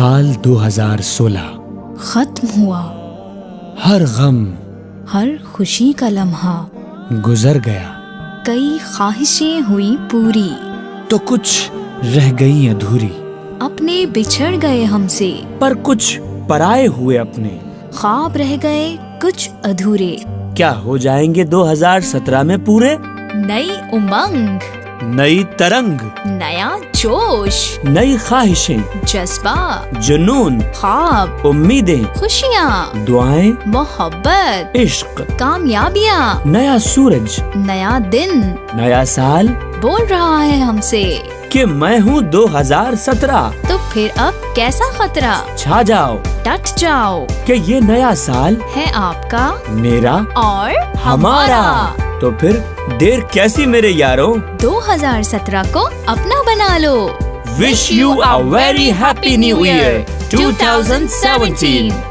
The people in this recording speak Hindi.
साल 2016 खत्म हुआ। हर गम हर खुशी का लम्हा गुजर गया, कई ख्वाहिशें हुई पूरी। तो कुछ रह गई अधूरी। अपने बिछड़ गए हमसे, पर कुछ पराए हुए अपने। ख्वाब रह गए कुछ अधूरे। क्या हो जाएंगे 2017 में पूरे? नई उमंग, नई तरंग, नया जोश, नई ख्वाहिशें, जज्बा, जुनून, ख्वाब, उम्मीदें, खुशियाँ, दुआएं, मोहब्बत, इश्क, कामयाबियाँ, नया सूरज, नया दिन नया साल बोल रहा है हमसे कि मैं हूँ 2017। तो फिर अब कैसा खतरा? छा जाओ, डट जाओ, कि ये नया साल है आपका मेरा और हमारा। तो फिर देर कैसी मेरे यारों? 2017 को अपना बना लो। Wish you a very happy new year 2017.